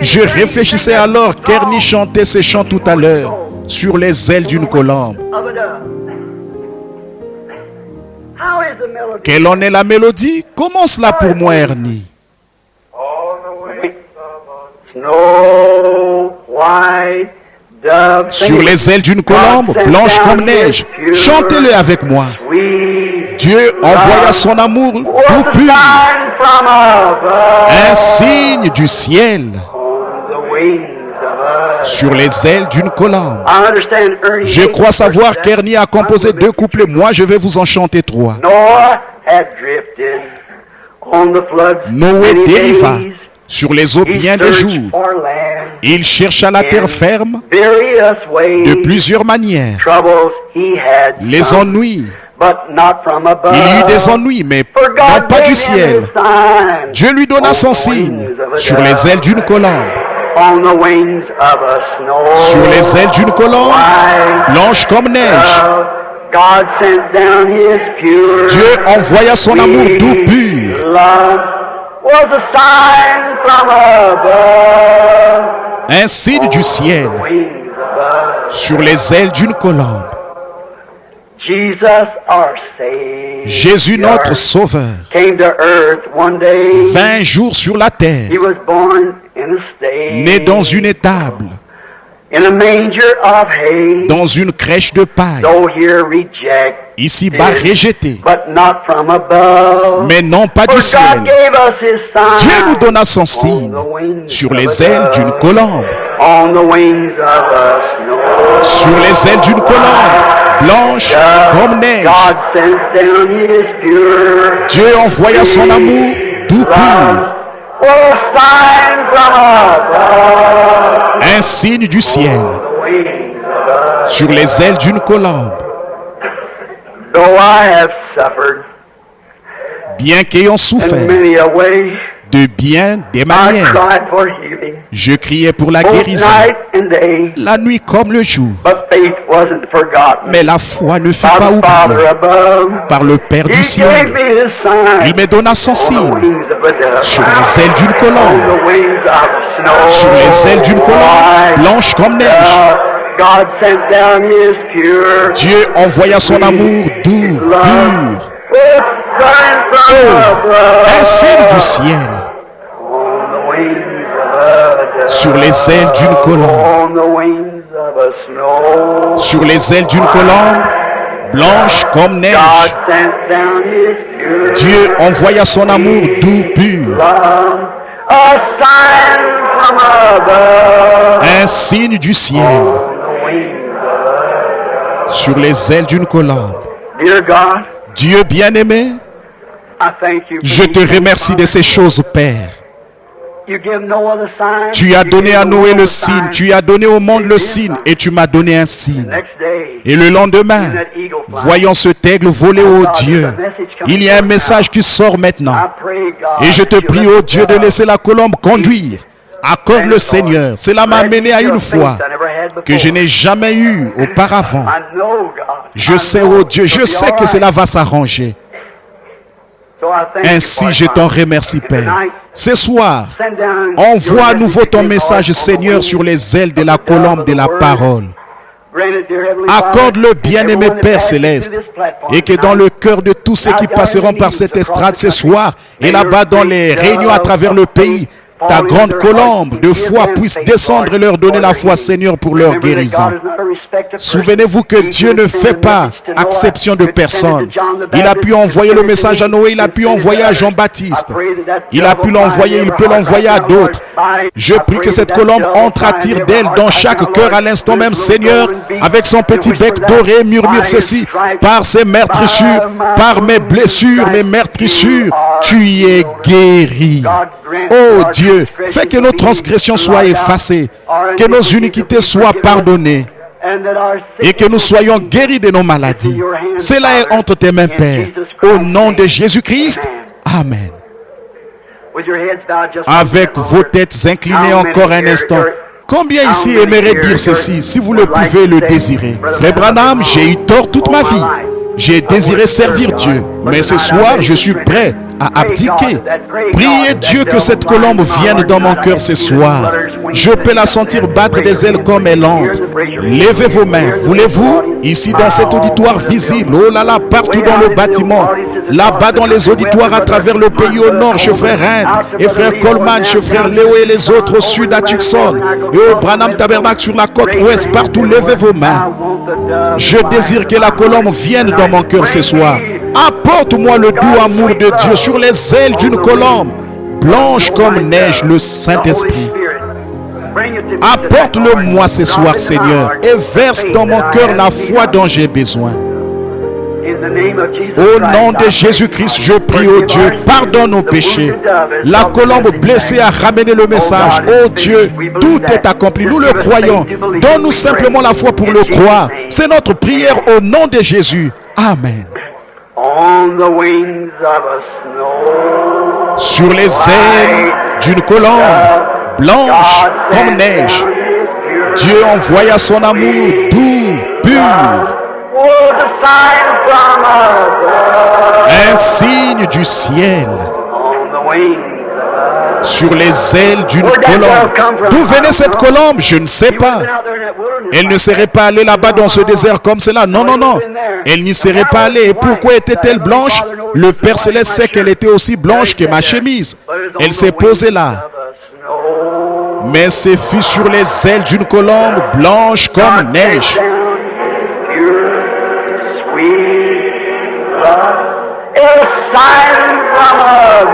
Je réfléchissais alors qu'Ernie chantait ses chants tout à l'heure, sur les ailes d'une colombe. Quelle en est la mélodie? Comment cela pour moi, Ernie? Sur les ailes d'une colombe, blanche comme neige, chantez-le avec moi. Dieu envoya son amour tout pur, un signe du ciel, sur les ailes d'une colombe. Je crois savoir qu'Ernie a composé 2 couplets. Moi, je vais vous en chanter 3. Noé dériva sur les eaux bien des jours. Il chercha la terre ferme de plusieurs manières. Les ennuis. Il y eut des ennuis, mais non pas du ciel. Dieu lui donna son signe sur les ailes d'une colombe. Sur les ailes d'une colombe, blanche comme neige. Dieu envoya son amour doux pur. Un signe du ciel sur les ailes d'une colombe. Jésus, notre Sauveur, vint un jour sur la terre, né dans une étable, dans une crèche de paille, ici-bas rejeté, mais non pas du ciel. Dieu nous donna son signe sur les ailes d'une colombe. Sur les ailes d'une colombe, blanche comme neige. Dieu envoya son amour tout pur. Un signe du ciel sur les ailes d'une colombe. Bien qu'ayant souffert de bien des manières, je criais pour la guérison, la nuit comme le jour. Mais la foi ne fut pas oubliée par le Père du ciel. Il me donna son signe sur les ailes d'une colombe. Sur les ailes d'une colombe, blanche comme neige. Dieu envoya son amour doux, pur. Un signe du ciel sur les ailes d'une colombe. Sur les ailes d'une colombe, blanche comme neige. Dieu envoya son amour doux, pur. Un signe du ciel sur les ailes d'une colombe. Dieu bien-aimé, je te remercie de ces choses, Père. Tu as donné à Noé le signe, tu as donné au monde le signe, et tu m'as donné un signe. Et le lendemain, voyons cet aigle voler, ô Dieu. Il y a un message qui sort maintenant. Et je te prie, ô Dieu, de laisser la colombe conduire. Accorde le Seigneur. Cela m'a amené à une foi que je n'ai jamais eue auparavant. Je sais, ô Dieu, je sais que cela va s'arranger. Ainsi, je t'en remercie, Père. Ce soir, envoie à nouveau ton message, Seigneur, sur les ailes de la colombe de la parole. Accorde-le, bien-aimé Père Céleste, et que dans le cœur de tous ceux qui passeront par cette estrade ce soir, et là-bas dans les réunions à travers le pays, ta grande colombe de foi puisse descendre et leur donner la foi, Seigneur, pour leur guérison. Souvenez-vous que Dieu ne fait pas exception de personne. Il a pu envoyer le message à Noé, il a pu envoyer à Jean-Baptiste. Il a pu l'envoyer, il peut l'envoyer à d'autres. Je prie que cette colombe entre à tire d'elle dans chaque cœur à l'instant même, Seigneur, avec son petit bec doré, murmure ceci: par ses meurtrissures, par mes blessures, mes meurtrissures, tu y es guéri. Oh Dieu, fais que nos transgressions soient effacées, que nos iniquités soient pardonnées et que nous soyons guéris de nos maladies. Cela est entre tes mains, Père. Au nom de Jésus-Christ, Amen. Avec vos têtes inclinées encore un instant, combien ici aimerait dire ceci, si vous le pouvez le désirer? Frère Branham, j'ai eu tort toute ma vie. J'ai désiré servir Dieu, mais ce soir, je suis prêt à abdiquer. Priez Dieu que cette colombe vienne dans mon cœur ce soir. Je peux la sentir battre des ailes comme elle entre. Levez vos mains. Voulez-vous, ici dans cet auditoire visible, oh là là, partout dans le bâtiment, là-bas dans les auditoires à travers le pays au nord, chez frère Hind et frère Coleman, chez frère Léo et les autres au sud à Tucson et au Branham Tabernacle sur la côte ouest, partout, levez vos mains. Je désire que la colombe vienne dans mon cœur ce soir. Apporte-moi le doux amour de Dieu sur les ailes d'une colombe, blanche comme neige, le Saint-Esprit. Apporte-le-moi ce soir, Seigneur, et verse dans mon cœur la foi dont j'ai besoin. Au nom de Jésus-Christ, je prie, oh Dieu, pardonne nos péchés. La colombe blessée a ramené le message. Oh Dieu, tout est accompli. Nous le croyons. Donne-nous simplement la foi pour le croire. C'est notre prière au nom de Jésus. Amen. Sur les ailes d'une colombe blanche comme neige, Dieu envoya son amour doux, pur. Un signe du ciel. Sur les ailes d'une colombe. D'où venait cette colombe? Je ne sais pas. Elle ne serait pas allée là-bas dans ce désert comme cela. Non, non, non. Elle n'y serait pas allée. Et pourquoi était-elle blanche? Le Père Céleste sait qu'elle était aussi blanche que ma chemise. Elle s'est posée là. Mais ce fut sur les ailes d'une colombe blanche comme neige.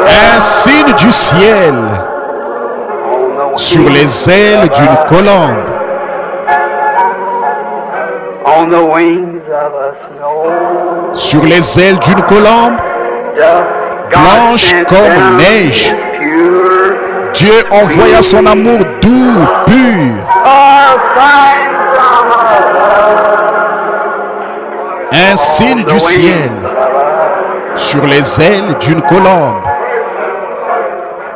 Un signe du ciel sur les ailes d'une colombe. Sur les ailes d'une colombe blanche comme neige, Dieu envoya son amour doux, pur. Un signe du ciel sur les ailes d'une colombe.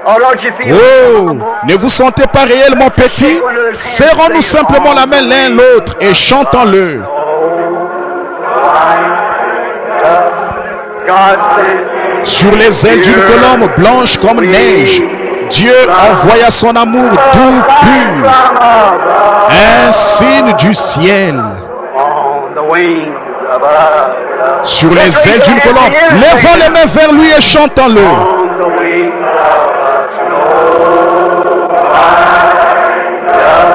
Oh, ne vous sentez pas réellement petit? Serrons-nous simplement la main l'un l'autre et chantons-le. Sur les ailes d'une colombe blanche comme neige, Dieu envoya son amour doux, pur. Un signe du ciel. Sur les ailes d'une colombe. Levons les mains vers lui et chantons-le.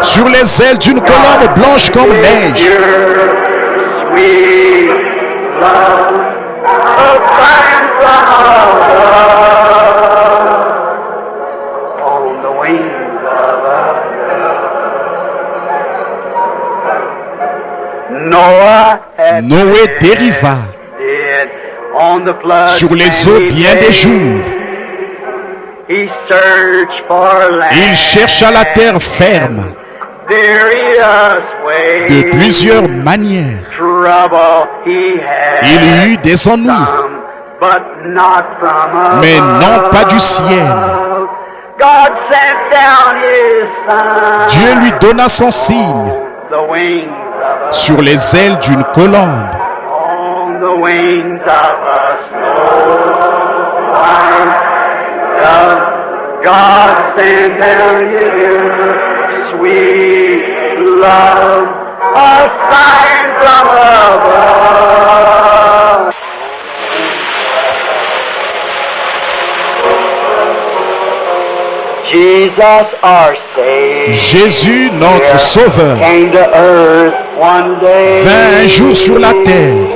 Sur les ailes d'une colombe blanche comme neige. Noé dériva sur les eaux bien des jours. Il chercha la terre ferme de plusieurs manières. Il eut des ennuis, mais non pas du ciel. Dieu lui donna son signe sur les ailes d'une colombe. God sent down His sweet love, a sign from above. Jesus, our Savior, Jésus, notre Sauveur, came to earth one day, vint un jour sur la terre,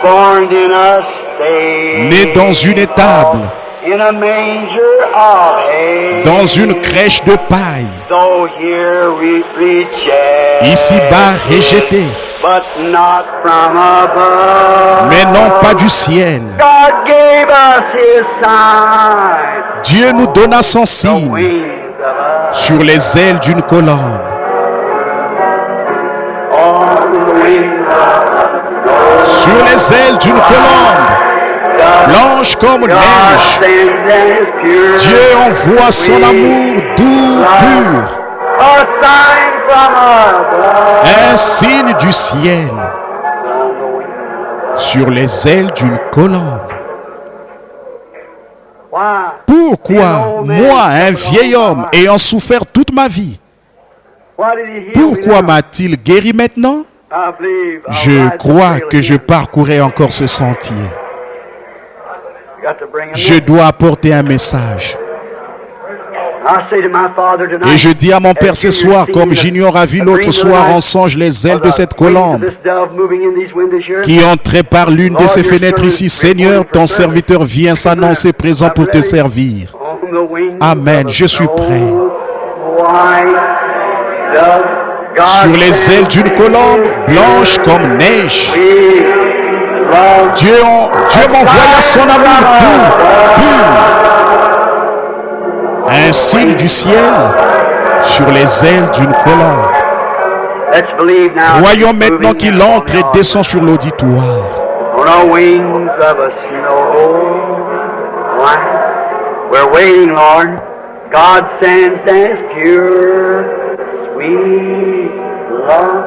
born in a stable, né dans une étable, in a manger of hay. Dans une crèche de paille. So here we reject, ici-bas rejeté, but not from above. Mais non pas du ciel. God gave us His sign. Dieu nous donna son signe sur les ailes d'une colombe. Sur les ailes d'une colombe blanche comme neige, Dieu envoie son amour doux, pur, un signe du ciel sur les ailes d'une colombe. Pourquoi moi, un vieil homme, ayant souffert toute ma vie, pourquoi m'a-t-il guéri maintenant? Je crois que je parcourrai encore ce sentier. Je dois apporter un message. Et je dis à mon Père ce soir, comme Junior a vu l'autre soir en songe les ailes de cette colombe qui entrait par l'une de ces fenêtres ici. Seigneur, ton serviteur vient s'annoncer présent pour te servir. Amen, je suis prêt. Sur les ailes d'une colombe blanche comme neige, Dieu m'envoya son amour doux, pur. Un signe du ciel sur les ailes d'une colombe. Croyons maintenant qu'il entre et descend sur l'auditoire. We're waiting, Lord. God sends His pure, sweet love,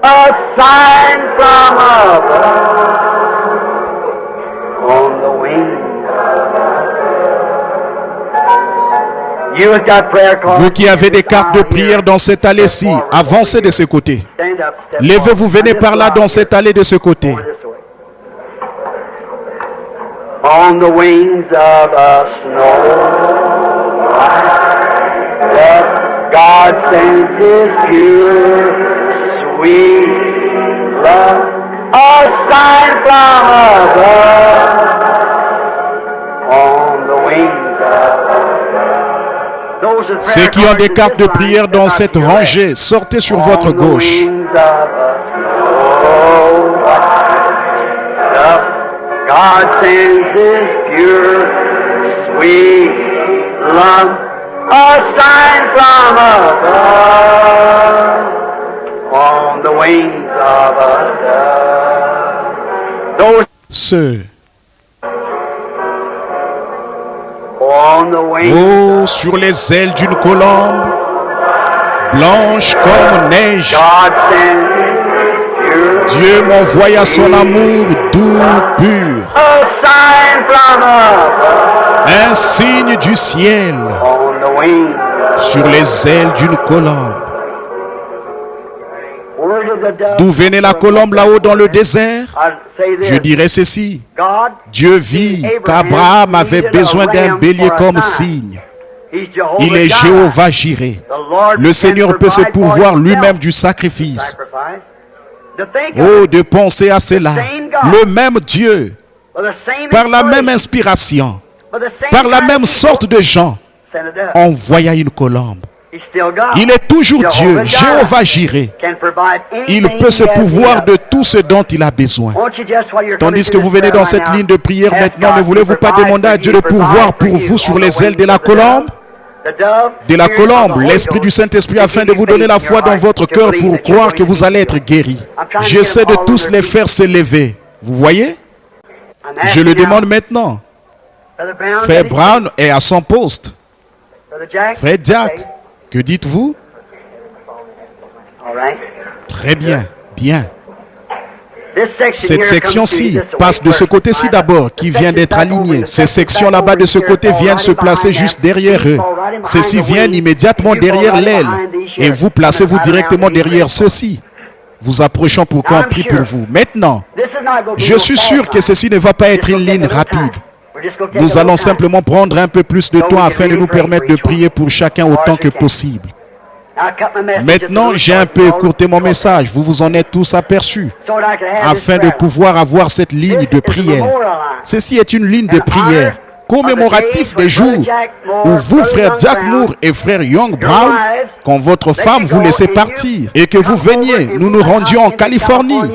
a sign from above on the wings. Vous qui avez des cartes de prière dans cette allée-ci, avancez de ce côté. Levez-vous, venez par là dans cette allée de ce côté. On the wings of a snow white, God sends His pure, sweet love, a sign from above. On the wings of ceux qui ont des cartes de prière dans cette rangée, sortez sur votre gauche. God sends His pure, sweet love, a sign from above, on the wings of a dove. Ceux, on the wings sur les ailes d'une colombe, blanche comme neige, God sends Dieu m'envoya son amour doux, pur. Un signe du ciel sur les ailes d'une colombe. D'où venait la colombe là-haut dans le désert? Je dirais ceci. Dieu vit qu'Abraham avait besoin d'un bélier comme signe. Il est Jéhovah Jireh. Le Seigneur peut se pourvoir lui-même du sacrifice. Oh, de penser à cela. Le même Dieu, par la même inspiration, par la même sorte de gens, envoya une colombe. Il est toujours Dieu, Jéhovah Jireh. Il peut se pourvoir de tout ce dont il a besoin. Tandis que vous venez dans cette ligne de prière maintenant, ne voulez-vous pas demander à Dieu de pourvoir pour vous sur les ailes de la colombe? De la colombe, l'Esprit du Saint-Esprit, afin de vous donner la foi dans votre cœur pour croire que vous allez être guéri. J'essaie de tous les faire se lever. Vous voyez? Je le demande maintenant. Frère Brown est à son poste. Frère Jack, que dites-vous? Très bien, bien. Cette section-ci passe de ce côté-ci d'abord, qui vient d'être alignée. Ces sections là-bas de ce côté viennent se placer juste derrière eux. Ceux-ci viennent immédiatement derrière l'aile. Et vous placez-vous directement derrière ceux-ci. Vous approchons pour qu'on prie pour vous. Maintenant, je suis sûr que ceci ne va pas être une ligne rapide. Nous allons simplement prendre un peu plus de temps afin de nous permettre de prier pour chacun autant que possible. Maintenant, j'ai un peu écourté mon message. Vous vous en êtes tous aperçus. Afin de pouvoir avoir cette ligne de prière. Ceci est une ligne de prière commémorative des jours où vous, frère Jack Moore et frère Young Brown, quand votre femme vous laissait partir et que vous veniez, nous nous rendions en Californie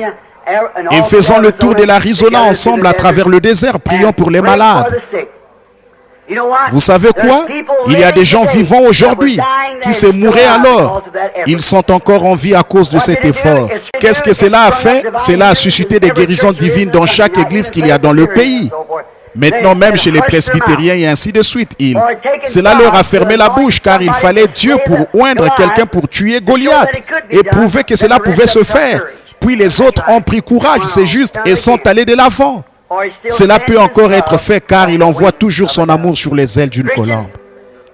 et faisons le tour de l'Arizona ensemble à travers le désert, prions pour les malades. Vous savez quoi? Il y a des gens vivants aujourd'hui qui se mouraient alors. Ils sont encore en vie à cause de cet effort. Qu'est-ce que cela a fait? Cela a suscité des guérisons divines dans chaque église qu'il y a dans le pays. Maintenant, même chez les presbytériens et ainsi de suite, cela leur a fermé la bouche car il fallait Dieu pour oindre quelqu'un pour tuer Goliath et prouver que cela pouvait se faire. Puis les autres ont pris courage, c'est juste, et sont allés de l'avant. Cela peut encore être fait car il envoie toujours son amour sur les ailes d'une colombe.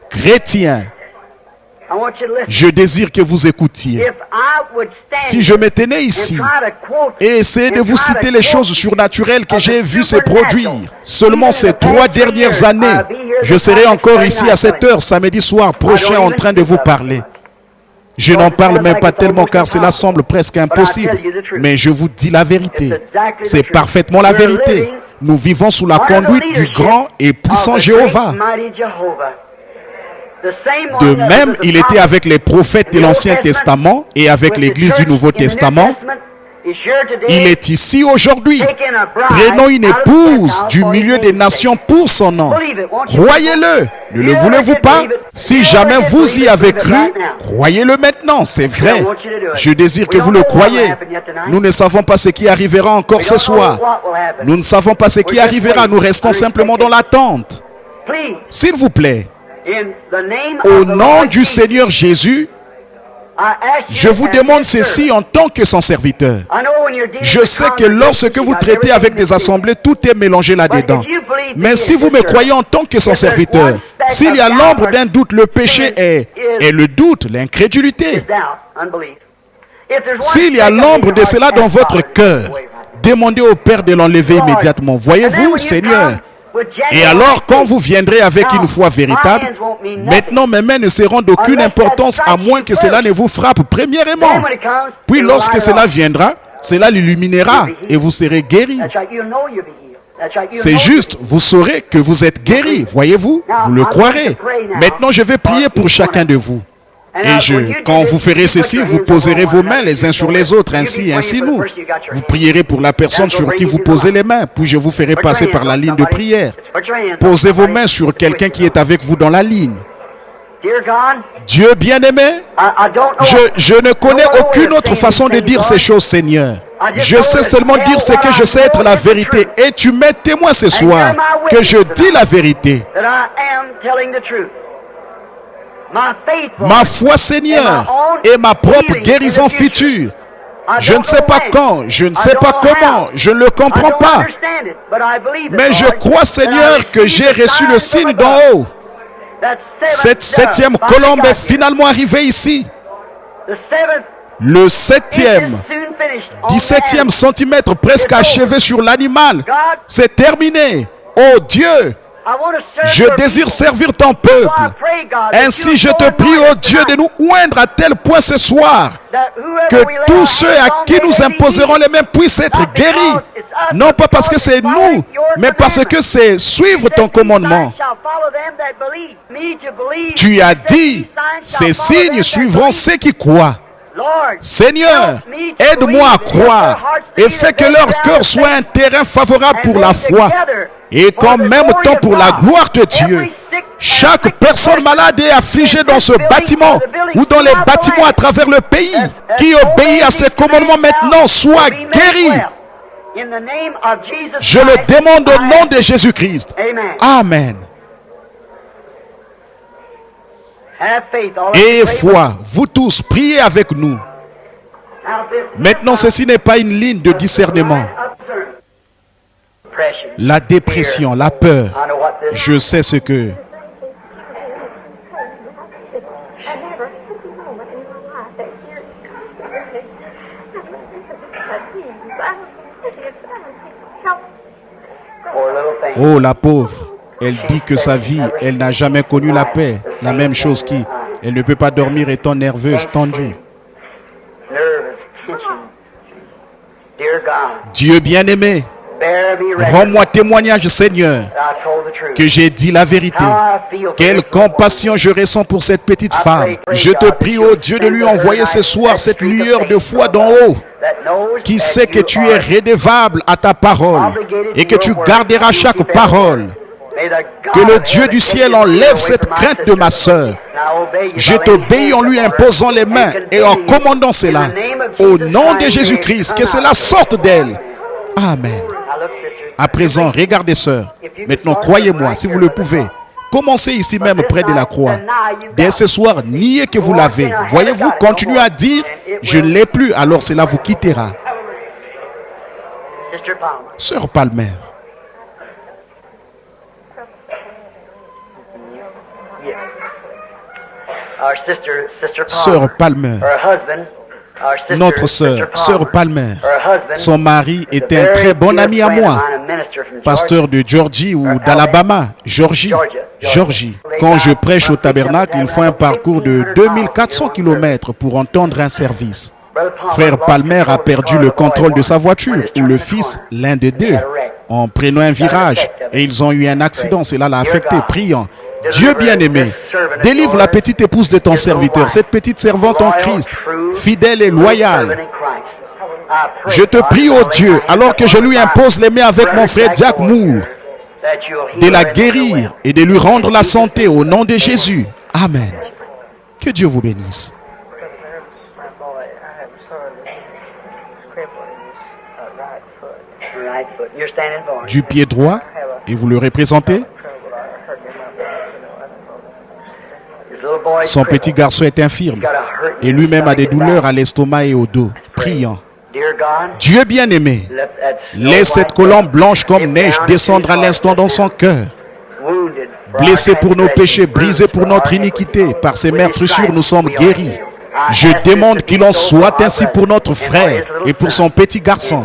Chrétien, je désire que vous écoutiez. Si je me tenais ici et essayais de vous citer les choses surnaturelles que j'ai vues se produire seulement ces 3 dernières années, je serai encore ici à cette heure samedi soir prochain en train de vous parler. Je n'en parle même pas tellement car cela semble presque impossible. Mais je vous dis la vérité. C'est parfaitement la vérité. Nous vivons sous la conduite du grand et puissant Jéhovah. De même, il était avec les prophètes de l'Ancien Testament et avec l'Église du Nouveau Testament. Il est ici aujourd'hui. Prenons une épouse du milieu des nations pour son nom. Croyez-le. Ne le voulez-vous pas? Si jamais vous y avez cru, croyez-le maintenant. C'est vrai. Je désire que vous le croyiez. Nous ne savons pas ce qui arrivera encore ce soir. Nous ne savons pas ce qui arrivera. Nous restons simplement dans l'attente. S'il vous plaît, au nom du Seigneur Jésus, je vous demande ceci en tant que son serviteur. Je sais que lorsque vous traitez avec des assemblées, tout est mélangé là-dedans. Mais si vous me croyez en tant que son serviteur, s'il y a l'ombre d'un doute, le péché est le doute, l'incrédulité. S'il y a l'ombre de cela dans votre cœur, demandez au Père de l'enlever immédiatement. Voyez-vous, Seigneur? Et alors, quand vous viendrez avec une foi véritable, maintenant mes mains ne seront d'aucune importance à moins que cela ne vous frappe premièrement. Puis lorsque cela viendra, cela l'illuminera et vous serez guéris. C'est juste, vous saurez que vous êtes guéris, voyez-vous? Vous le croirez. Maintenant, je vais prier pour chacun de vous. Et quand vous ferez ceci, vous poserez vos mains les uns sur les autres, ainsi nous. Vous prierez pour la personne sur qui vous posez les mains, puis je vous ferai passer par la ligne de prière. Posez vos mains sur quelqu'un qui est avec vous dans la ligne. Dieu bien-aimé, je ne connais aucune autre façon de dire ces choses, Seigneur. Je sais seulement dire ce que je sais être la vérité. Et tu m'es témoin ce soir que je dis la vérité. Ma foi, Seigneur, et ma propre guérison future. Je ne sais pas quand, je ne sais pas comment, je ne le comprends pas. Mais je crois, Seigneur, que j'ai reçu le signe d'en haut. Cette 7e colombe est finalement arrivée ici. Le 7e, 17e centimètre presque achevé sur l'animal. C'est terminé. Oh Dieu! Je désire servir ton peuple. Ainsi, je te prie, oh Dieu, de nous oindre à tel point ce soir que tous ceux à qui nous imposerons les mains puissent être guéris. Non pas parce que c'est nous, mais parce que c'est suivre ton commandement. Tu as dit, ces signes suivront ceux qui croient. Seigneur, aide-moi à croire et fais que leur cœur soit un terrain favorable pour la foi et qu'en même temps pour la gloire de Dieu, chaque personne malade et affligée dans ce bâtiment ou dans les bâtiments à travers le pays qui obéit à ces commandements maintenant soit guérie. Je le demande au nom de Jésus-Christ. Amen. Et foi, vous tous, priez avec nous. Maintenant, ceci n'est pas une ligne de discernement. La dépression, la peur, je sais ce que... Oh, la pauvre. Elle dit que sa vie, elle n'a jamais connu la paix. La même chose elle ne peut pas dormir étant nerveuse, tendue. Dieu bien-aimé, rends-moi témoignage, Seigneur, que j'ai dit la vérité. Quelle compassion je ressens pour cette petite femme. Je te prie, oh Dieu, de lui envoyer ce soir cette lueur de foi d'en haut, qui sait que tu es redevable à ta parole et que tu garderas chaque parole. Que le Dieu du ciel enlève cette crainte de ma sœur. Je t'obéis en lui imposant les mains et en commandant cela. Au nom de Jésus-Christ, que cela sorte d'elle. Amen. À présent, regardez, sœur. Maintenant, croyez-moi, si vous le pouvez. Commencez ici même près de la croix. Dès ce soir, niez que vous l'avez. Voyez-vous, continuez à dire, je ne l'ai plus, alors cela vous quittera. Sister Palmer. Sœur Palmer. Yes. Our sister Palmer. Sœur Palmer. Her husband. Our sister, Notre Sister sœur, sœur Palmer. Her husband. Son mari is a était un very très bon dear ami à friend of moi. mine, a minister from Pasteur de Georgie ou d'Alabama, Georgie. Quand je prêche au tabernacle, il faut un parcours de 2400 km pour entendre un service. Frère Palmer a perdu le contrôle de sa voiture, ou le fils, l'un des deux, en prenant un virage, et ils ont eu un accident. Cela l'a affecté. Priant. Dieu bien-aimé, délivre la petite épouse de ton serviteur, cette petite servante en Christ, fidèle et loyale. Je te prie, ô Dieu, alors que je lui impose les mains avec mon frère Jack Moore, de la guérir et de lui rendre la santé au nom de Jésus. Amen. Que Dieu vous bénisse. Du pied droit, et vous le représentez. Son petit garçon est infirme et lui-même a des douleurs à l'estomac et au dos. Priant. Dieu bien-aimé, laisse cette colombe blanche comme neige descendre à l'instant dans son cœur. Blessé pour nos péchés, brisé pour notre iniquité, par ses meurtrissures nous sommes guéris. Je demande qu'il en soit ainsi pour notre frère et pour son petit garçon.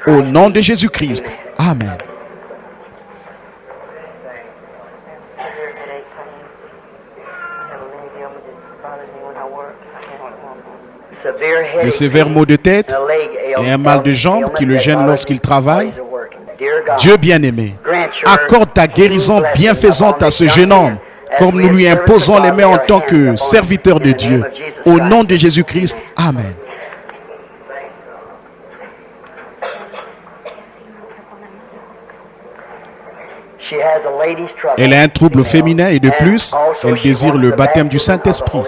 Au nom de Jésus-Christ. Amen. De sévères maux de tête et un mal de jambe qui le gêne lorsqu'il travaille. Dieu bien-aimé, accorde ta guérison bienfaisante à ce jeune homme, comme nous lui imposons les mains en tant que serviteur de Dieu. Au nom de Jésus-Christ, Amen. Elle a un trouble féminin et de plus, elle désire le baptême du Saint-Esprit.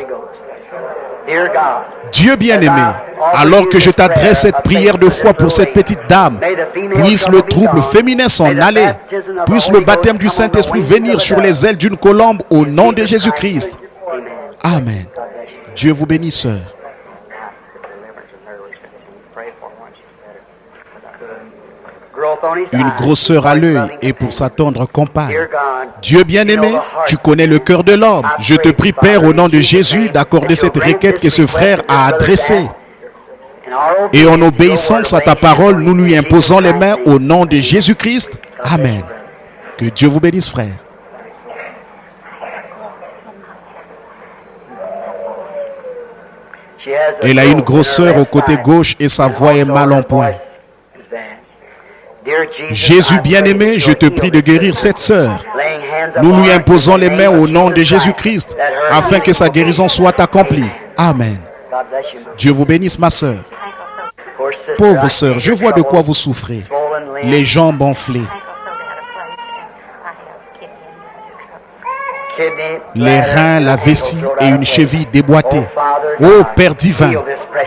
Dieu bien-aimé, alors que je t'adresse cette prière de foi pour cette petite dame, puisse le trouble féminin s'en aller, puisse le baptême du Saint-Esprit venir sur les ailes d'une colombe au nom de Jésus-Christ. Amen. Dieu vous bénisse, sœur. Une grosseur à l'œil et pour sa tendre compagne. Dieu bien-aimé, tu connais le cœur de l'homme. Je te prie, Père, au nom de Jésus, d'accorder cette requête que ce frère a adressée. Et en obéissance à ta parole, nous lui imposons les mains au nom de Jésus-Christ. Amen. Que Dieu vous bénisse, frère. Elle a une grosseur au côté gauche et sa voix est mal en point. Jésus bien-aimé, je te prie de guérir cette sœur. Nous lui imposons les mains au nom de Jésus-Christ afin que sa guérison soit accomplie. Amen. Dieu vous bénisse, ma sœur. Pauvre sœur, je vois de quoi vous souffrez. Les jambes enflées. Les reins, la vessie et une cheville déboîtée. Ô Père divin,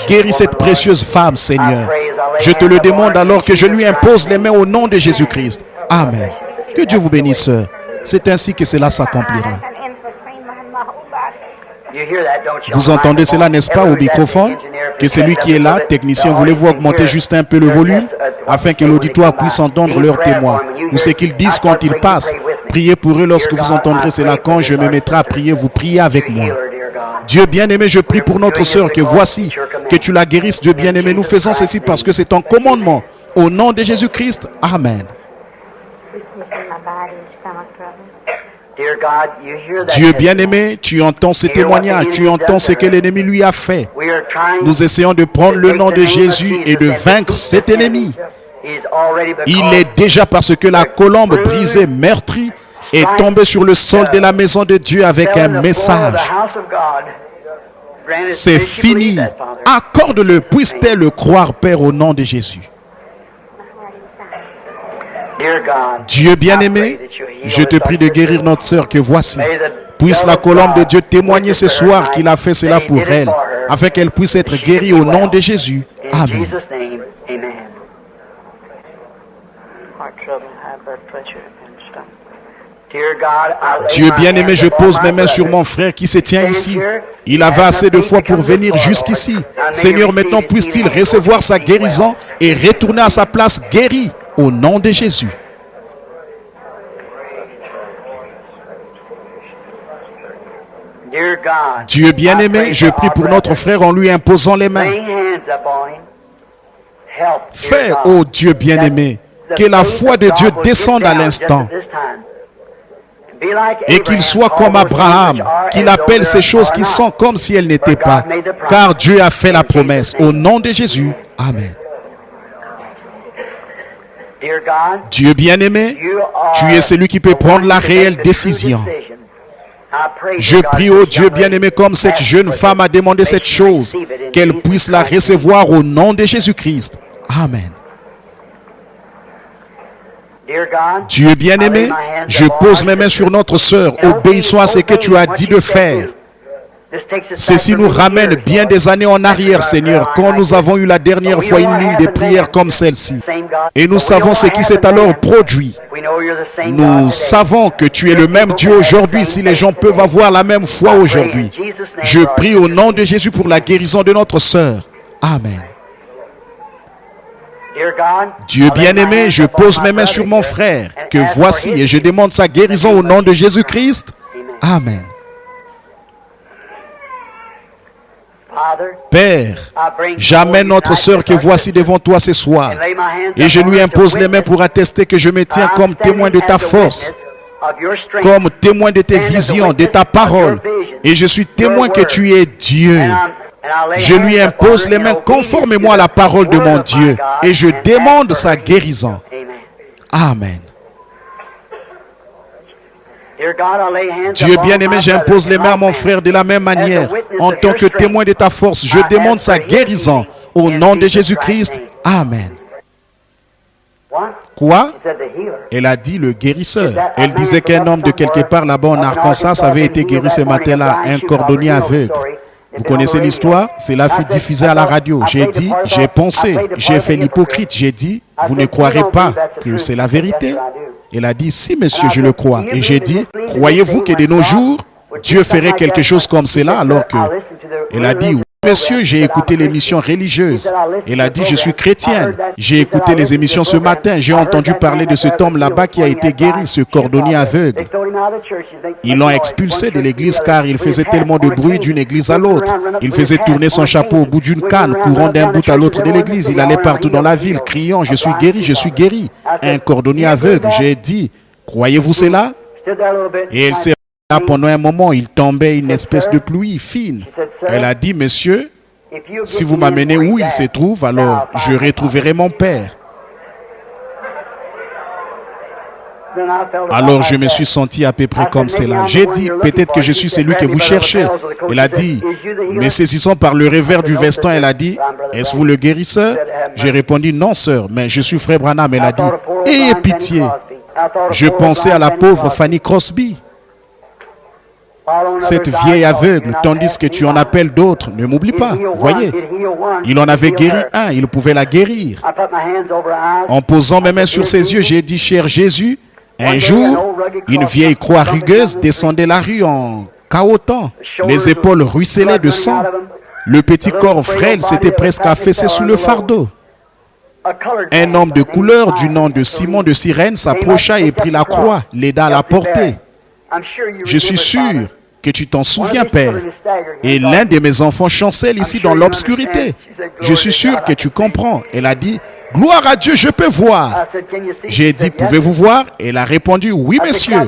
guéris cette précieuse femme, Seigneur. Je te le demande alors que je lui impose les mains au nom de Jésus-Christ. Amen. Que Dieu vous bénisse, sœur. C'est ainsi que cela s'accomplira. Vous entendez cela, n'est-ce pas, au microphone? Que celui qui est là, technicien, voulez-vous augmenter juste un peu le volume afin que l'auditoire puisse entendre leurs témoins ou ce qu'ils disent quand ils passent? Priez pour eux lorsque vous entendrez cela. Quand je me mettrai à prier, vous priez avec moi. Dieu bien-aimé, je prie pour notre sœur que voici, que tu la guérisses, Dieu bien-aimé. Nous faisons ceci parce que c'est ton commandement. Au nom de Jésus-Christ, Amen. Dieu bien-aimé, tu entends ce témoignage, tu entends ce que l'ennemi lui a fait. Nous essayons de prendre le nom de Jésus et de vaincre cet ennemi. Il est déjà parce que la colombe brisée, meurtrie, est tombée sur le sol de la maison de Dieu avec un message. C'est fini. Accorde-le, puisse-t-elle le croire, Père, au nom de Jésus. Dieu bien-aimé, je te prie de guérir notre sœur que voici. Puisse la colombe de Dieu témoigner ce soir qu'il a fait cela pour elle, afin qu'elle puisse être guérie au nom de Jésus. Amen. Dieu bien-aimé, je pose mes mains sur mon frère qui se tient ici. Il avait assez de foi pour venir jusqu'ici. Seigneur, maintenant puisse-t-il recevoir sa guérison et retourner à sa place guéri. au nom de Jésus. Dear God, Dieu bien-aimé, je prie pour notre frère en lui imposant les mains. laying hands upon him. Help, dear Fais, God, ô Dieu bien-aimé, that que la faith foi of de God Dieu will descende sit à down l'instant just at this time. Be like et qu'il Abraham, soit comme all those Abraham, things which are qu'il as though appelle they ces choses are qui not. sont comme si elles n'étaient For God pas, made the promise. car Dieu a fait In la Jesus' promesse. name. Au nom de Jésus, Amen. Dear God, Dieu bien-aimé, you are tu es celui qui peut the prendre one la to make réelle the true décision. decision. I pray, Je dear God, prie for au this Dieu young lady. bien-aimé comme cette Ask jeune for femme a this. demandé May cette she chose, receive it in qu'elle Jesus puisse la Christ's name. recevoir au nom de Jésus-Christ. Amen. Dear God, Dieu bien-aimé, je pose mes mains sur notre sœur, obéissons à ce que tu as dit de faire. Ceci nous ramène bien des années en arrière, Seigneur, quand nous avons eu la dernière fois une ligne de prière comme celle-ci. Et nous savons ce qui s'est alors produit. Nous savons que tu es le même Dieu aujourd'hui, si les gens peuvent avoir la même foi aujourd'hui. Je prie au nom de Jésus pour la guérison de notre sœur. Amen. Dieu bien-aimé, je pose mes mains sur mon frère, que voici, et je demande sa guérison au nom de Jésus-Christ. Amen. Père, j'amène notre sœur que voici devant toi ce soir, et je lui impose les mains pour attester que je me tiens comme témoin de ta force, comme témoin de tes visions, de ta parole, et je suis témoin que tu es Dieu. Je lui impose les mains conformément à la parole de mon Dieu, et je demande sa guérison. Amen. Dieu bien-aimé, j'impose les mains à mon frère de la même manière. En tant que témoin de ta force, je demande sa guérison. Au nom de Jésus-Christ. Amen. Quoi? Elle a dit le guérisseur. Elle disait qu'un homme de quelque part là-bas en Arkansas avait été guéri ce matin-là, un cordonnier aveugle. Vous connaissez l'histoire? Cela fut diffusé à la radio. J'ai dit, j'ai pensé, j'ai fait l'hypocrite. J'ai dit, vous ne croirez pas que c'est la vérité? Elle a dit, si monsieur, je le crois. Et j'ai dit, croyez-vous que de nos jours, Dieu ferait quelque chose comme cela? Alors que, elle a dit, oui monsieur, j'ai écouté l'émission religieuse. Elle a dit, je suis chrétienne. J'ai écouté les émissions ce matin. J'ai entendu parler de cet homme là-bas qui a été guéri, ce cordonnier aveugle. Ils l'ont expulsé de l'église car il faisait tellement de bruit d'une église à l'autre. Il faisait tourner son chapeau au bout d'une canne, courant d'un bout à l'autre de l'église. Il allait partout dans la ville, criant, je suis guéri, je suis guéri. Un cordonnier aveugle. J'ai dit, croyez-vous cela? Et elle s'est là pendant un moment, il tombait une espèce de pluie fine. Elle a dit, monsieur, si vous m'amenez où il se trouve, alors je retrouverai mon père. Alors je me suis senti à peu près comme cela. J'ai dit, peut-être que je suis celui que vous cherchez. Elle a dit, mais saisissant par le revers du veston, elle a dit, est-ce vous le guérisseur? J'ai répondu, non sœur, mais je suis frère Branham. Elle a dit, ayez pitié. Je pensais à la pauvre Fanny Crosby, cette vieille aveugle, tandis que tu en appelles d'autres. Ne m'oublie pas, voyez. Il en avait guéri un, il pouvait la guérir. En posant mes mains sur ses yeux, j'ai dit, cher Jésus, un jour, une vieille croix rugueuse descendait la rue en cahotant, les épaules ruisselaient de sang. Le petit corps frêle s'était presque affaissé sous le fardeau. Un homme de couleur du nom de Simon de Cyrène s'approcha et prit la croix, l'aida à la porter. Je suis sûr que tu t'en souviens, Père. Et l'un de mes enfants chancelle ici dans l'obscurité. Je suis sûr que tu comprends. Elle a dit, gloire à Dieu, je peux voir. J'ai dit, pouvez-vous voir? Elle a répondu, oui, monsieur.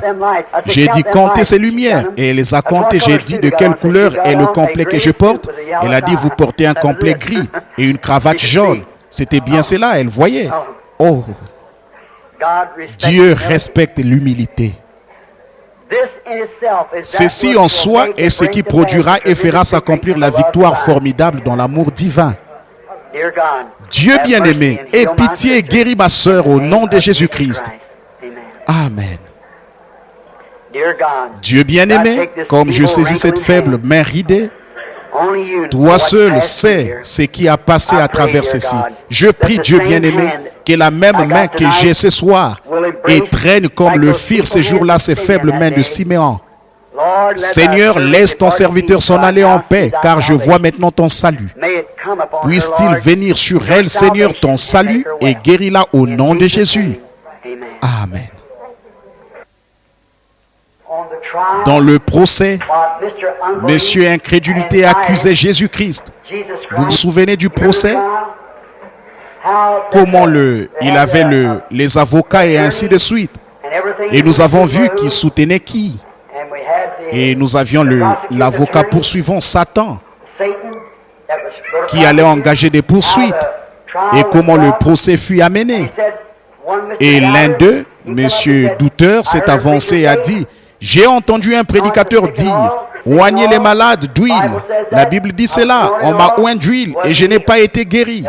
J'ai dit, comptez ces lumières. Et elle les a comptées. J'ai dit, de quelle couleur est le complet que je porte? Elle a dit, vous portez un complet gris et une cravate jaune. C'était bien cela, elle voyait. Oh, Dieu respecte l'humilité. Ceci en soi est ce qui produira et fera s'accomplir la victoire formidable dans l'amour divin. Dieu bien-aimé, aie pitié et guéris ma sœur au nom de Jésus-Christ. Amen. Dieu bien-aimé, comme je saisis cette faible main ridée, toi seul sais ce qui a passé à travers ceci. Je prie Dieu bien-aimé que la même main que j'ai ce soir étreigne comme le firent ces jours-là ces faibles mains de Siméon. Seigneur, laisse ton serviteur s'en aller en paix, car je vois maintenant ton salut. Puisse-t-il venir sur elle, Seigneur, ton salut, et guéris-la au nom de Jésus. Amen. Dans le procès, Monsieur Incrédulité accusait Jésus-Christ. Vous vous souvenez du procès? Comment il avait les avocats et ainsi de suite. Et nous avons vu qui soutenait qui. Et nous avions l'avocat poursuivant Satan qui allait engager des poursuites. Et comment le procès fut amené. Et l'un d'eux, Monsieur Douteur, s'est avancé et a dit: j'ai entendu un prédicateur dire: oignez les malades d'huile. La Bible dit cela: on m'a oint d'huile et je n'ai pas été guéri.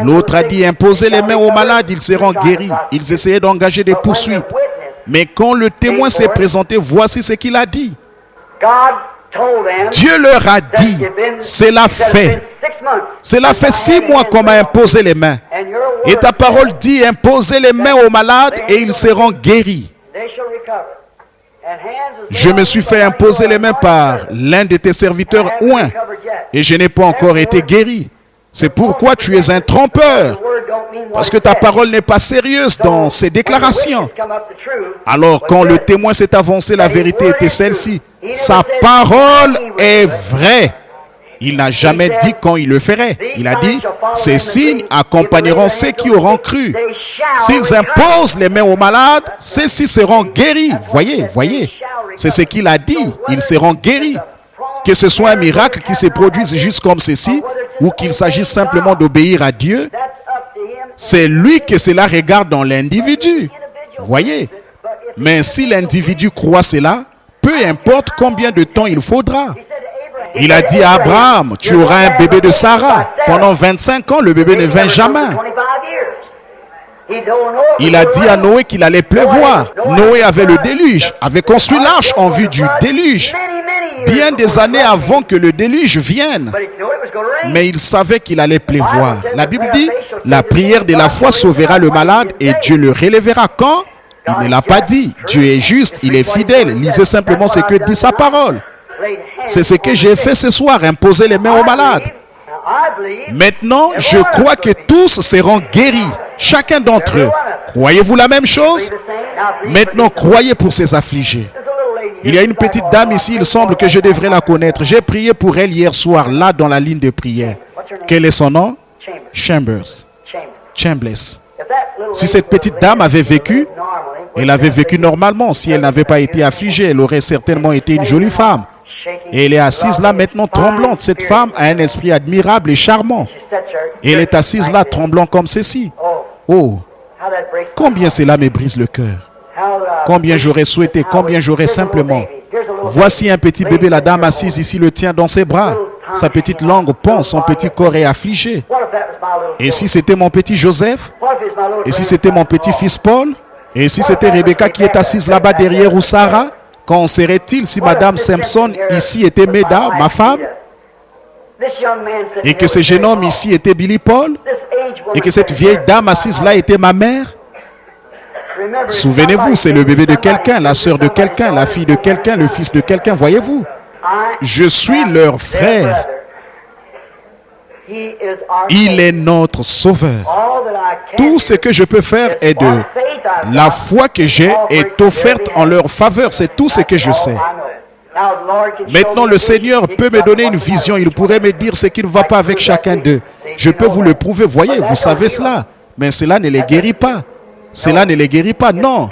L'autre a dit: imposez les mains aux malades, ils seront guéris. Ils essayaient d'engager des poursuites. Mais quand le témoin s'est présenté, voici ce qu'il a dit. Dieu leur a dit: cela fait 6 mois qu'on m'a imposé les mains. Et ta parole dit: imposez les mains aux malades et ils seront guéris. Je me suis fait imposer les mains par l'un de tes serviteurs oints et je n'ai pas encore été guéri. C'est pourquoi tu es un trompeur, parce que ta parole n'est pas sérieuse dans ses déclarations. Alors quand le témoin s'est avancé, la vérité était celle-ci: sa parole est vraie. Il n'a jamais dit quand il le ferait. Il a dit: ces signes accompagneront ceux qui auront cru. S'ils imposent les mains aux malades, ceux-ci seront guéris. Voyez, c'est ce qu'il a dit. Ils seront guéris. Que ce soit un miracle qui se produise juste comme ceci, ou qu'il s'agisse simplement d'obéir à Dieu, c'est lui que cela regarde dans l'individu. Voyez. Mais si l'individu croit cela, peu importe combien de temps il faudra. Il a dit à Abraham: tu auras un bébé de Sarah. Pendant 25 ans, le bébé ne vint jamais. Il a dit à Noé qu'il allait pleuvoir. Noé avait le déluge, avait construit l'arche en vue du déluge, bien des années avant que le déluge vienne. Mais il savait qu'il allait pleuvoir. La Bible dit: la prière de la foi sauvera le malade et Dieu le relèvera. Quand? Il ne l'a pas dit. Dieu est juste, il est fidèle. Lisez simplement ce que dit sa parole. C'est ce que j'ai fait ce soir, imposer les mains aux malades. Maintenant, je crois que tous seront guéris, chacun d'entre eux. Croyez-vous la même chose? Maintenant, croyez pour ces affligés. Il y a une petite dame ici, il semble que je devrais la connaître. J'ai prié pour elle hier soir, là dans la ligne de prière. Quel est son nom? Chambers. Chambliss. Si cette petite dame avait vécu, elle avait vécu normalement. Si elle n'avait pas été affligée, elle aurait certainement été une jolie femme. Et elle est assise là maintenant tremblante. Cette femme a un esprit admirable et charmant. Et elle est assise là tremblant comme ceci. Oh, combien cela me brise le cœur. Combien j'aurais souhaité, combien j'aurais simplement. Voici un petit bébé, la dame assise ici le tient dans ses bras. Sa petite langue pend, son petit corps est affligé. Et si c'était mon petit Joseph? Et si c'était mon petit-fils Paul? Et si c'était Rebecca qui est assise là-bas derrière, ou Sarah? Qu'en serait-il si Madame Simpson ici était Meda, ma femme? Et que ce jeune homme ici était Billy Paul? Et que cette vieille dame assise là était ma mère? Souvenez-vous, c'est le bébé de quelqu'un, la sœur de quelqu'un, la fille de quelqu'un, le fils de quelqu'un, voyez-vous? Je suis leur frère. Il est notre sauveur. Tout ce que je peux faire est de la foi que j'ai est offerte en leur faveur. C'est tout ce que je sais. Maintenant, le Seigneur peut me donner une vision. Il pourrait me dire ce qui ne va pas avec chacun d'eux. Je peux vous le prouver. Voyez, vous savez cela. Mais cela ne les guérit pas. Cela ne les guérit pas, non.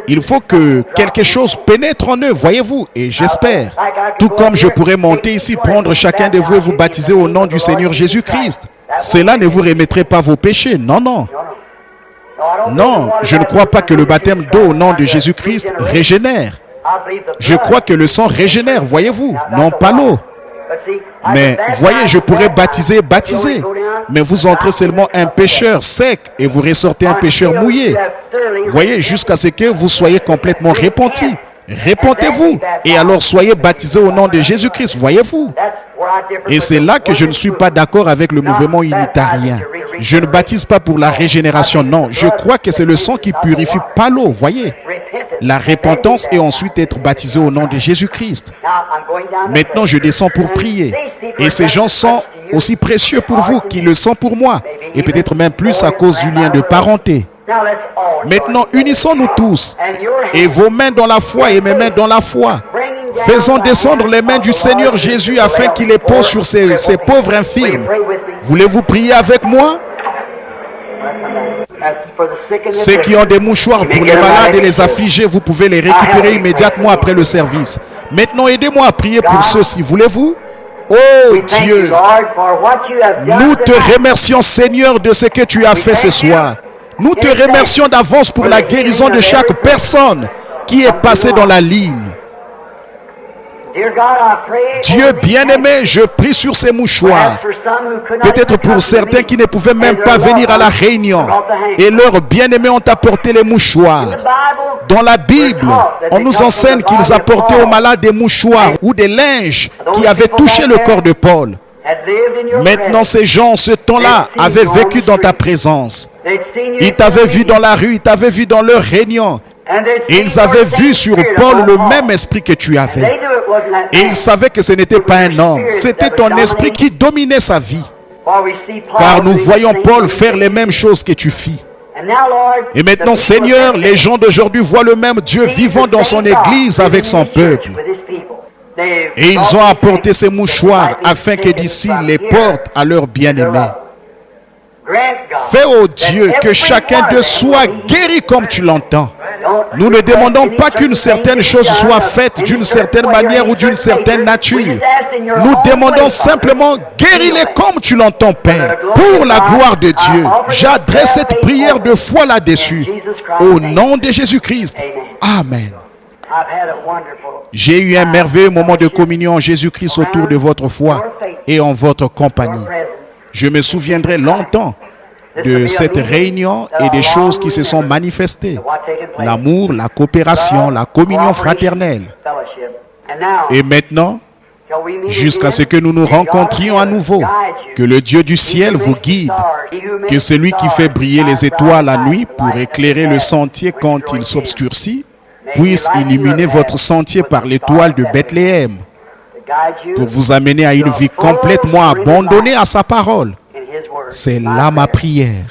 Il faut que quelque chose pénètre en eux, voyez-vous, et j'espère. Tout comme je pourrais monter ici, prendre chacun de vous et vous baptiser au nom du Seigneur Jésus-Christ. Cela ne vous remettrait pas vos péchés, non, non. Non, je ne crois pas que le baptême d'eau au nom de Jésus-Christ régénère. Je crois que le sang régénère, voyez-vous, non pas l'eau. Mais voyez, je pourrais baptiser, mais vous entrez seulement un pécheur sec et vous ressortez un pécheur mouillé. Voyez, jusqu'à ce que vous soyez complètement repentis. Répentez-vous et alors soyez baptisés au nom de Jésus-Christ, voyez-vous. Et c'est là que je ne suis pas d'accord avec le mouvement unitarien. Je ne baptise pas pour la régénération, non. Je crois que c'est le sang qui purifie, pas l'eau, voyez. la repentance et ensuite être baptisé au nom de Jésus-Christ. Maintenant, je descends pour prier. Et ces gens sont aussi précieux pour vous qu'ils le sont pour moi. Et peut-être même plus à cause du lien de parenté. Maintenant, unissons-nous tous. Et vos mains dans la foi et mes mains dans la foi. Faisons descendre les mains du Seigneur Jésus afin qu'il les pose sur ces pauvres infirmes. Voulez-vous prier avec moi? Ceux qui ont des mouchoirs pour les malades et les affligés, vous pouvez les récupérer immédiatement après le service. Maintenant, aidez-moi à prier pour ceux-ci. Voulez-vous? Oh Dieu, nous te remercions, Seigneur, de ce que tu as fait ce soir. Nous te remercions d'avance pour la guérison de chaque personne qui est passée dans la ligne. Dieu bien-aimé, je prie sur ces mouchoirs. Peut-être pour certains qui ne pouvaient même pas venir à la réunion. Et leurs bien-aimés ont apporté les mouchoirs. Dans la Bible, on nous enseigne qu'ils apportaient aux malades des mouchoirs ou des linges qui avaient touché le corps de Paul. Maintenant, ces gens, en ce temps-là, avaient vécu dans ta présence. Ils t'avaient vu dans la rue, ils t'avaient vu dans leur réunion. Et ils avaient vu sur Paul le même esprit que tu avais. Et ils savaient que ce n'était pas un homme. C'était ton esprit qui dominait sa vie. Car nous voyons Paul faire les mêmes choses que tu fis. Et maintenant, Seigneur, les gens d'aujourd'hui voient le même Dieu vivant dans son église avec son peuple. Et ils ont apporté ces mouchoirs afin que d'ici les portent à leurs bien-aimés. Fais, ô Dieu, que chacun d'eux soit guéri comme tu l'entends. Nous ne demandons pas qu'une certaine chose soit faite d'une certaine manière ou d'une certaine nature. Nous demandons simplement, guéris-les comme tu l'entends, Père, pour la gloire de Dieu. J'adresse cette prière de foi là-dessus, au nom de Jésus-Christ. Amen. J'ai eu un merveilleux moment de communion en Jésus-Christ autour de votre foi et en votre compagnie. Je me souviendrai longtemps de cette réunion et des choses qui se sont manifestées. L'amour, la coopération, la communion fraternelle. Et maintenant, jusqu'à ce que nous nous rencontrions à nouveau, que le Dieu du ciel vous guide, que celui qui fait briller les étoiles la nuit pour éclairer le sentier quand il s'obscurcit, puisse illuminer votre sentier par l'étoile de Bethléem, pour vous amener à une vie complètement abandonnée à sa parole. C'est là ma prière.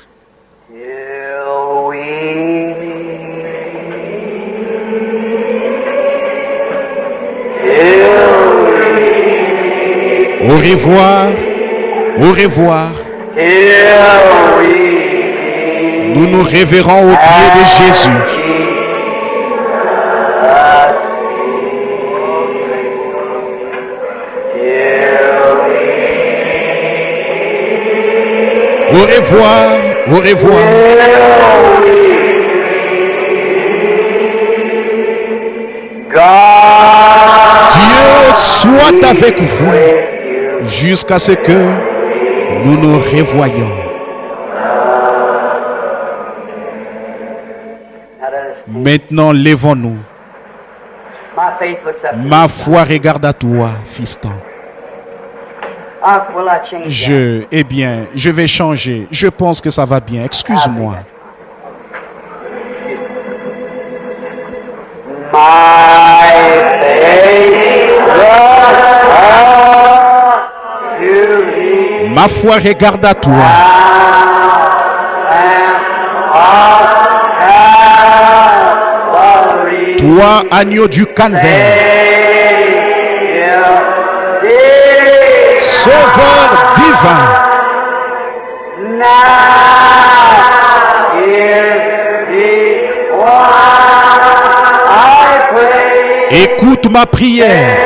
Au revoir, au revoir. Nous nous révérons au pied de Jésus. Au revoir, au revoir. Dieu soit avec vous jusqu'à ce que nous nous revoyions. Maintenant, lèvons-nous. Ma foi regarde à toi, fiston. Eh bien, je vais changer. Je pense que ça va bien. Excuse-moi. Ma foi regarde à toi. Toi, agneau du calvaire. Sauveur divin. Écoute ma prière.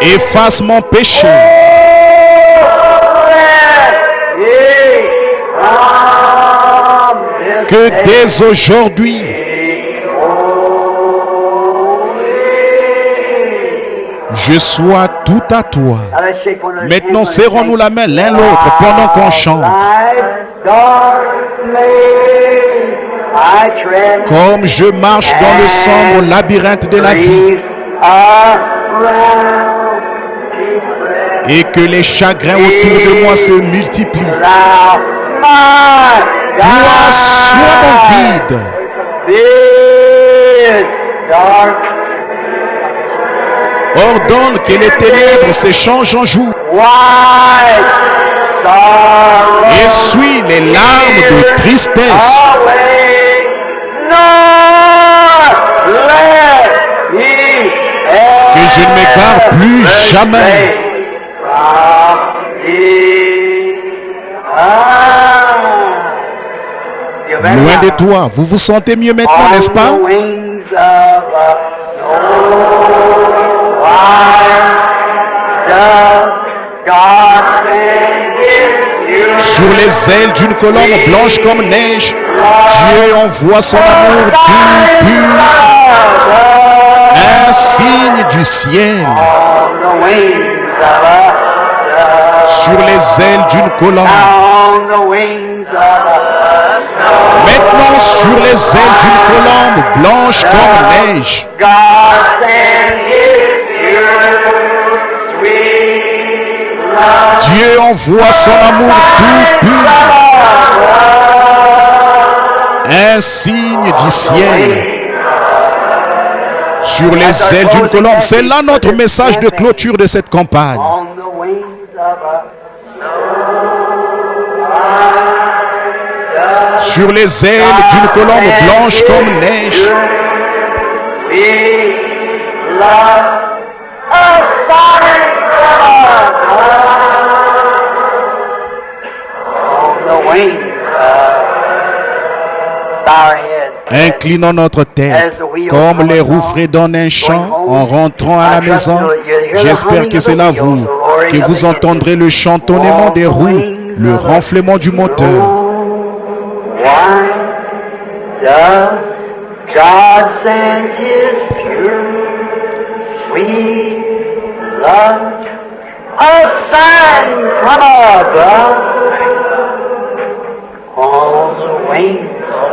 Efface mon péché. Que dès aujourd'hui, je sois tout à toi. Maintenant, serrons-nous la main l'un l'autre pendant qu'on chante. Comme je marche dans le sombre labyrinthe de la vie, et que les chagrins autour de moi se multiplient, my Toi, sois mon guide. This dark Ordonne que les ténèbres s'échangent en jour. white sorrow Essuie les larmes de tristesse. away, nor let me Que je ne m'égare plus jamais. from thee. Loin de toi, vous vous sentez mieux maintenant, n'est-ce pas? On the wings of a snow white dove, God send His Sur les ailes d'une colombe blanche comme neige, Dieu envoie son amour doux, pur, un signe du ciel. on the wings of a Sur les ailes d'une colombe. on the wings of a Maintenant, sur les ailes d'une colombe blanche comme neige, God send His sweet love. Dieu envoie son amour doux, pur, un signe du ciel. Sur les ailes d'une colombe, c'est là notre message de clôture de cette campagne. On the wings of a Sur les ailes d'une colombe blanche comme neige, sweet love, a sign from on the wings of our head. inclinons notre tête, comme les roues fredonnent un chant en rentrant à la maison. J'espère que c'est là vous, que vous entendrez le chantonnement des roues, le renflement du moteur. Why does God send His pure, sweet love, a sign from above, on the wings of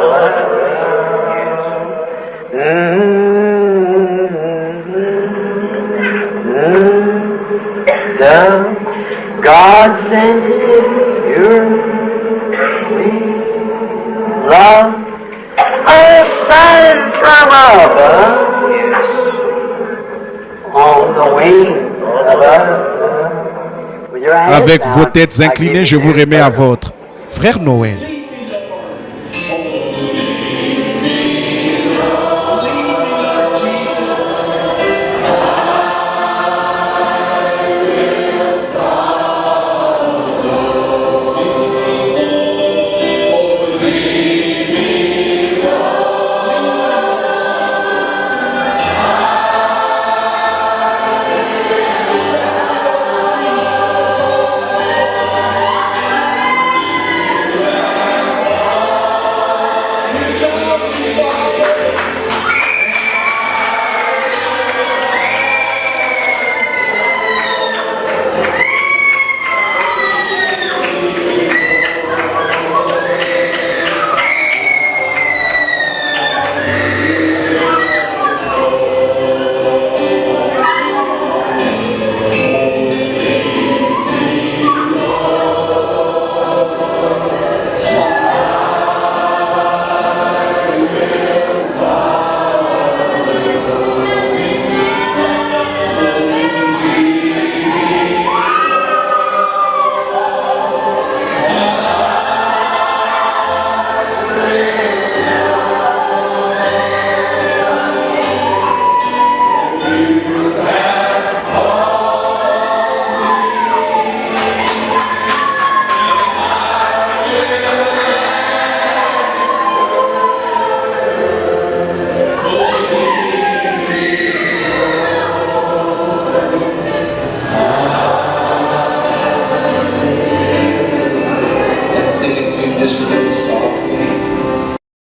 does God send His pure, sweet love, a sign from above, on the wings of love. With your hands Avec down, vos têtes I inclinées, give je you vous remets à thanks. votre frère Noël.